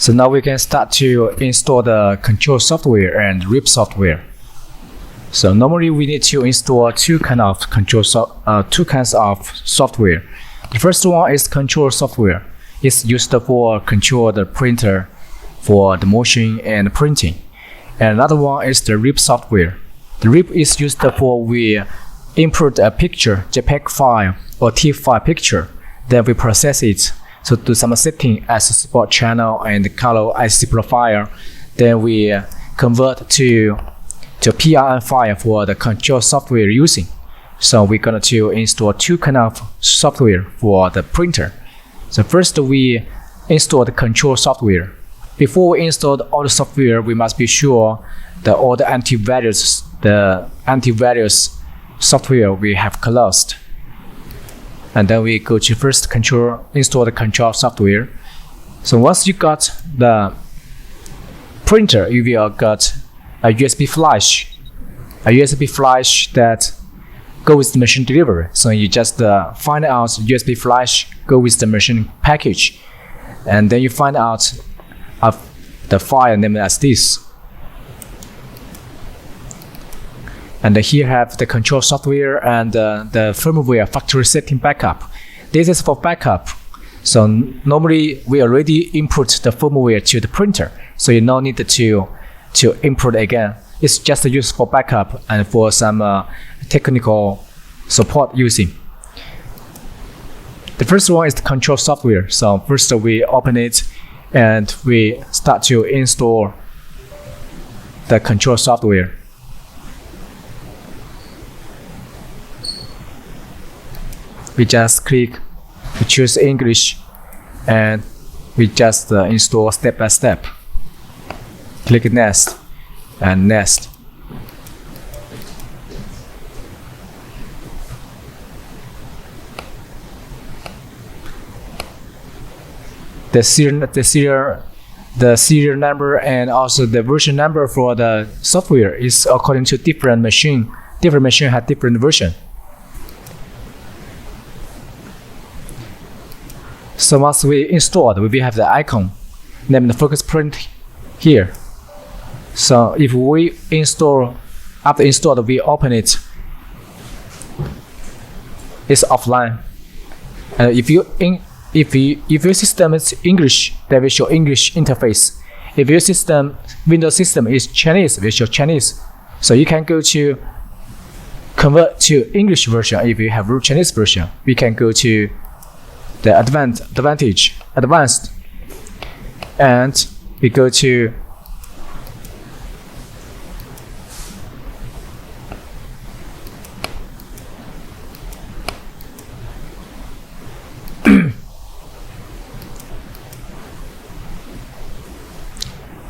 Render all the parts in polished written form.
So now we can start to install the control software and RIP software. So normally we need to install two kinds of software. The first one is control software. It's used for control the printer for the motion and printing. And another one is the RIP software. The RIP is used for we input a picture, JPEG file or TIFF file picture, then we process it. So do some setting as a support channel and color IC profile. Then we convert to PRM file for the control software using. So we're going to install two kinds of software for the printer. So first we install the control software. Before we install all the software, we must be sure that all the antivirus software we have closed. And then we go to first install the control software. So once you got the printer, you will got a USB flash that go with the machine delivery. So you just find out USB flash go with the machine package, and then you find out the file named as this. And here have the control software and the firmware factory setting backup. This is for backup. So normally we already input the firmware to the printer, so you no need to input again. It's just used for backup and for some technical support using. The first one is the control software. So first we open it and we start to install the control software. We just click, we choose English, and we just install step by step. Click next and next. The serial number and also the version number for the software is according to different machine. Different machine have different version. So once we installed, we will have the icon named Focus Print here. So if we after installed, we open it, it's offline. And if your system is English, they will show English interface. If your Windows system is Chinese, will show Chinese. So you can go to convert to English version. If you have Chinese version, we can go to the advanced, and we go to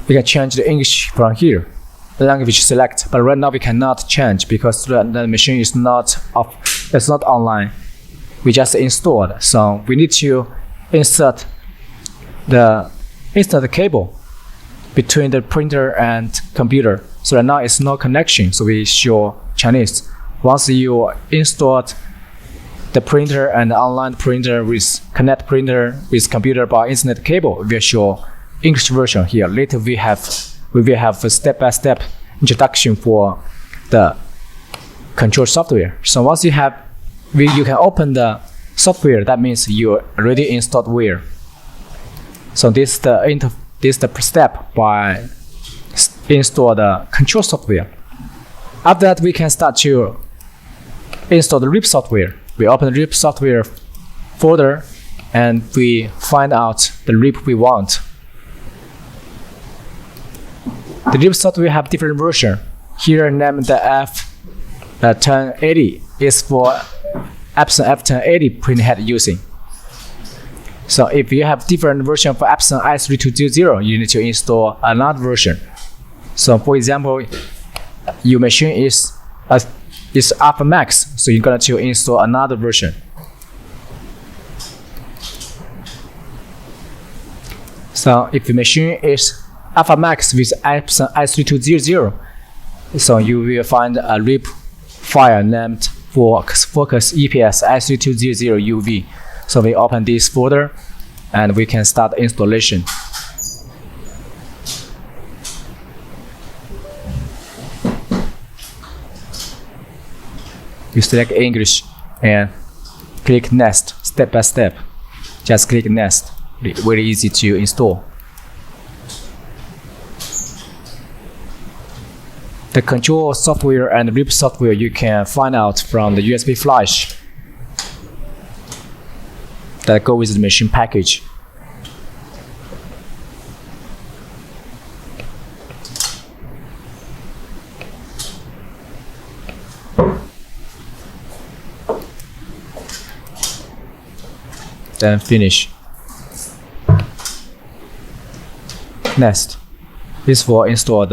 we can change the English from here, the language select, but right now we cannot change because the machine is not it's not online. We just installed, so we need to insert the cable between the printer and computer. So right now it's no connection, so we show Chinese. Once you installed the printer and the online printer with connect printer with computer by Ethernet cable, we will show English version here. Later we will have a step-by-step introduction for the control software. So once you have you can open the software. That means you already installed where. So this is the step by install the control software. After that, we can start to install the RIP software. We open the RIP software folder and we find out the RIP we want. The RIP software have different version. Here named the F1080 is for Epson F1080 printhead using. So if you have different version for Epson i3200, you need to install another version. So for example, your machine is Alpha Max, so you're going to install another version. So if the machine is Alpha Max with Epson i3200, so you will find a RIP file named Focus EPS i3200 UV. So we open this folder and we can start installation. You select English and click next, step by step. Just click next. Very easy to install. The control software and RIP software you can find out from the USB flash that go with the machine package. Then finish. Next, this will install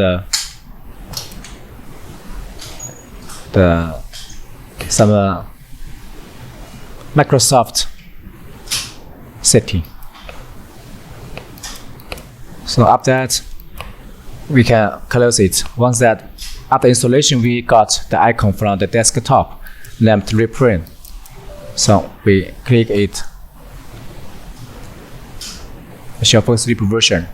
some Microsoft setting. So after that, we can close it. Once that after installation, we got the icon from the desktop, named reprint. So we click it. Shuffle sleep version.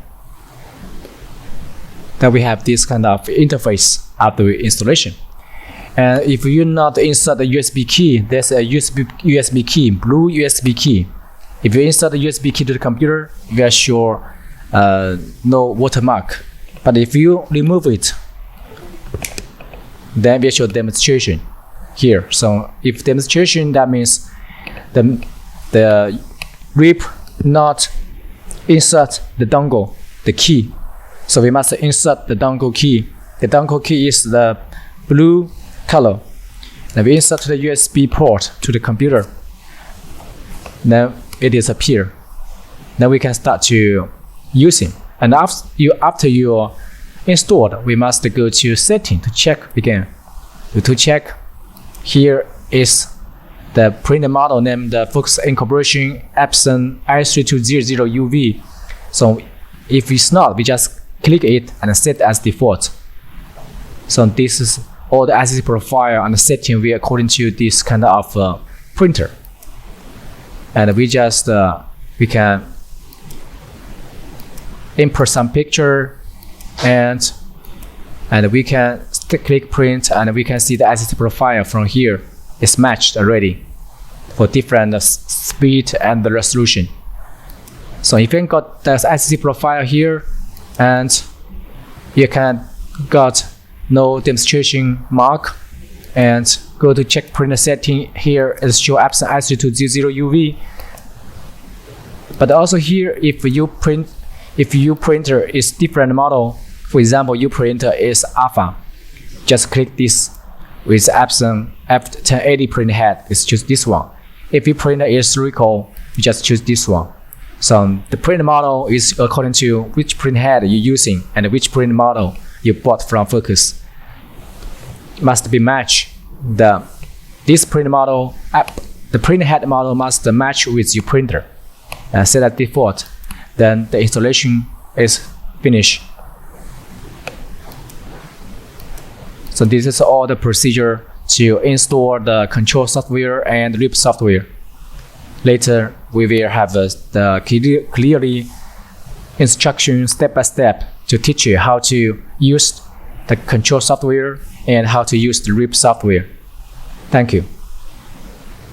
Then we have this kind of interface after installation. And if you not insert the USB key, there's a USB key, blue USB key. If you insert the USB key to the computer, you are sure no watermark. But if you remove it, then we show demonstration here. So if demonstration, that means the RIP not insert the dongle, the key. So we must insert the dongle key. The dongle key is the blue color. Then we insert the USB port to the computer. Then it disappears. Then we can start to using. And after you installed, we must go to setting to check again. To check, here is the printer model named the Focus Incorporation Epson i3200UV. So if it's not, we just click it and set as default. So this is all the ICC profile and the setting we according to this kind of printer. And we just we can import some picture and we can click print and we can see the ICC profile from here. It's matched already for different speed and the resolution. So if you got the ICC profile here and you can got no demonstration mark and go to check printer setting, here is show Epson i3200UV. But also here, if your printer is different model, for example, your printer is Alpha, just click this with Epson F1080 print head, let's choose this one. If your printer is spherical, you just choose this one. So the print model is according to which print head you're using and which print model you bought from Focus. Must be matched. This print model, the print head model must match with your printer. Set as default. Then the installation is finished. So this is all the procedure to install the control software and RIP software. Later, we will have the clearly instruction step by step to teach you how to use the control software and how to use the RIP software. Thank you.